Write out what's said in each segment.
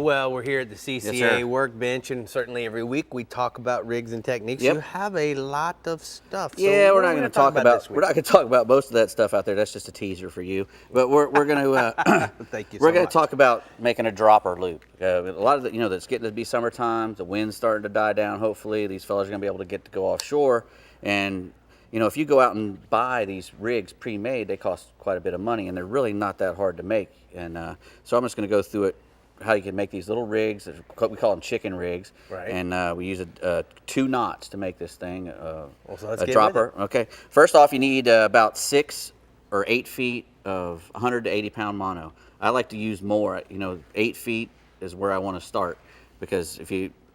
Well, we're here at the CCA workbench, and certainly every week we talk about rigs and techniques. Yep. You have a lot of stuff. Yeah, so we're not going to talk about most of that stuff out there. That's just a teaser for you. But we're going to Thank you. we're going to talk about making a dropper loop. A lot of it's getting to be summertime. The wind's starting to die down. Hopefully, these fellas are going to be able to go offshore. And if you go out and buy these rigs pre-made, they cost quite a bit of money, and they're really not that hard to make. And so I'm just going to go through it. How you can make these little rigs. We call them chicken rigs. Right. And we use 2 knots to make this thing, so let's a get dropper. with it. Okay. First off, you need about 6 or 8 feet of 100 to 80 pound mono. I like to use more. 8 feet is where I want to start, because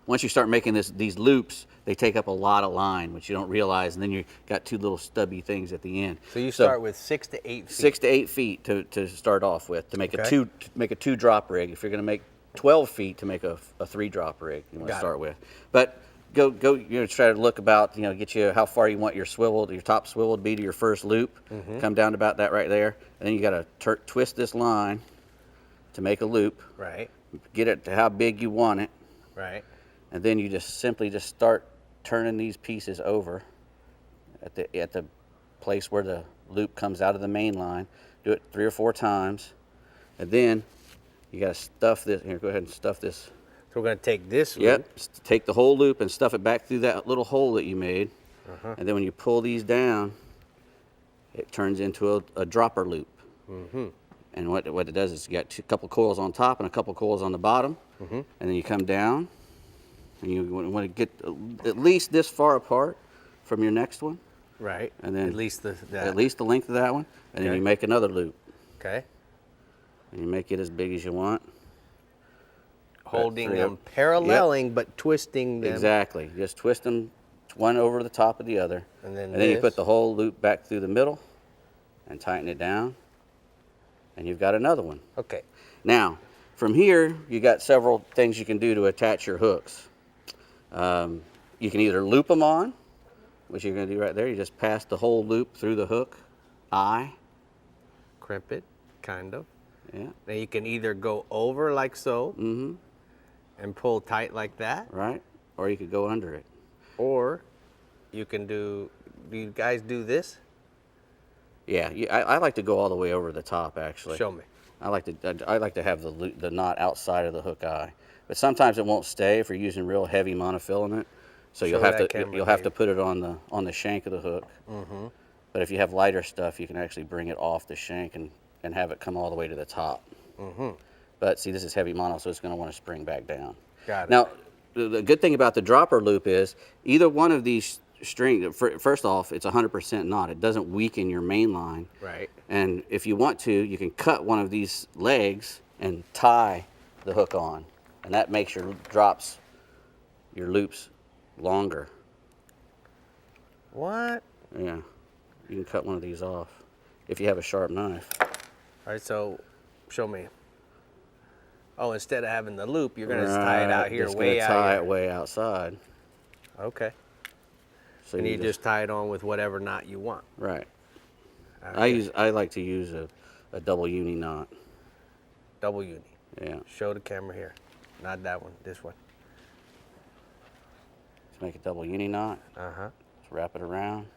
once you start making these loops, they take up a lot of line, which you don't realize, and then you got 2 little stubby things at the end. So you start with 6 to 8 feet. 6 to 8 feet to start off with, to make a 2 drop rig. If you're going to make 12 feet to make a 3 drop rig, you want to start with. But go try to look about, get you how far you want your top swivel to be to your first loop. Come down to about that right there, and then you got to twist this line to make a loop. Right. Get it to how big you want it. Right. And then you simply start turning these pieces over at the place where the loop comes out of the main line. Do it 3 or 4 times, and then you got to stuff this. Here, go ahead and stuff this. So we're going to take this loop. Yep. Take the whole loop and stuff it back through that little hole that you made. And then when you pull these down, it turns into a dropper loop. And what it does is you got a couple coils on top and a couple coils on the bottom. And then you come down, and you want to get at least this far apart from your next one. Right. And then at least the length of that one. And then you make another loop. Okay. And you make it as big as you want. Holding them paralleling, but twisting them. Exactly. Just twist them one over the top of the other. And then you put the whole loop back through the middle and tighten it down. And you've got another one. Okay. Now, from here, you got several things you can do to attach your hooks. You can either loop them on, which you're going to do right there. You just pass the whole loop through the hook eye. Crimp it, kind of. Yeah. Now you can either go over like so and pull tight like that. Right. Or you could go under it. Or you can do you guys do this? Yeah, I like to go all the way over the top, actually. Show me. I like to have the knot outside of the hook eye, but sometimes it won't stay if you're using real heavy monofilament. So you'll have to put it on the shank of the hook. But if you have lighter stuff, you can actually bring it off the shank and have it come all the way to the top. But see, this is heavy mono, so it's going to want to spring back down. Got it. Now, the good thing about the dropper loop is either one of these string, first off, it's 100% knot. It doesn't weaken your main line. Right. And if you want to, you can cut one of these legs and tie the hook on, and that makes your loops longer. What? Yeah, you can cut one of these off if you have a sharp knife. All right, so show me. Oh, instead of having the loop, you're going to tie it out here, just way out tie here. it way outside. Okay. So And you just tie it on with whatever knot you want. Right. Okay. I like to use a double uni knot. Double uni. Yeah. Show the camera here. Not that one, this one. To make a double uni knot. Just wrap it around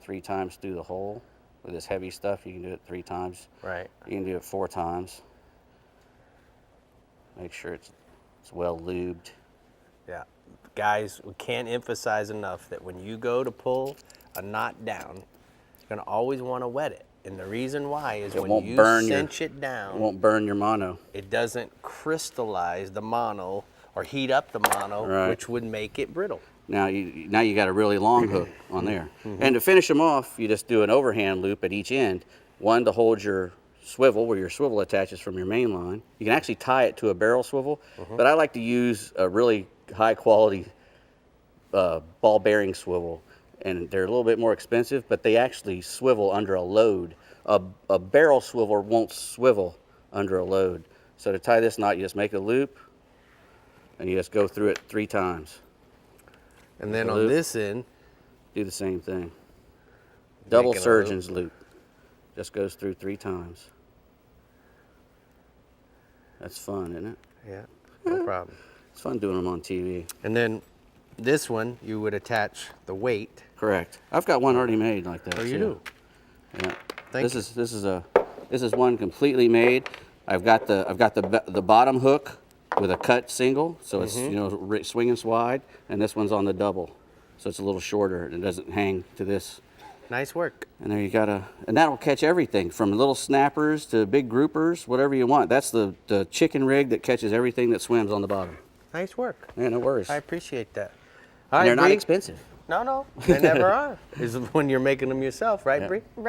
3 times through the hole. With this heavy stuff, you can do it 3 times. Right. You can do it 4 times. Make sure it's well lubed. Yeah. Guys, we can't emphasize enough that when you go to pull a knot down, you're going to always want to wet it. And the reason why is when you cinch it down, it won't burn your mono. It doesn't crystallize the mono or heat up the mono, which would make it brittle. Now you got a really long hook on there. And to finish them off, you just do an overhand loop at each end. One to hold your swivel, where your swivel attaches from your main line. You can actually tie it to a barrel swivel, but I like to use a really high quality ball bearing swivel. And they're a little bit more expensive, but they actually swivel under a load. A barrel swivel won't swivel under a load. So to tie this knot, you just make a loop, and you just go through it 3 times. And then on this end, do the same thing. Double surgeon's loop. Just goes through 3 times. That's fun, isn't it? Yeah, no problem. It's fun doing them on TV. And then this one, you would attach the weight. Correct. I've got one already made like that. Oh, you too. do? Yeah. Thank This is one completely made. I've got the bottom hook with a cut single, so it's swinging wide, and this one's on the double, so it's a little shorter and it doesn't hang to this. Nice work. And there you and that'll catch everything from little snappers to big groupers, whatever you want. That's the chicken rig that catches everything that swims on the bottom. Nice work. Yeah, no worries. I appreciate that. And they're not expensive. No, they never are. Is when you're making them yourself, right, Bree?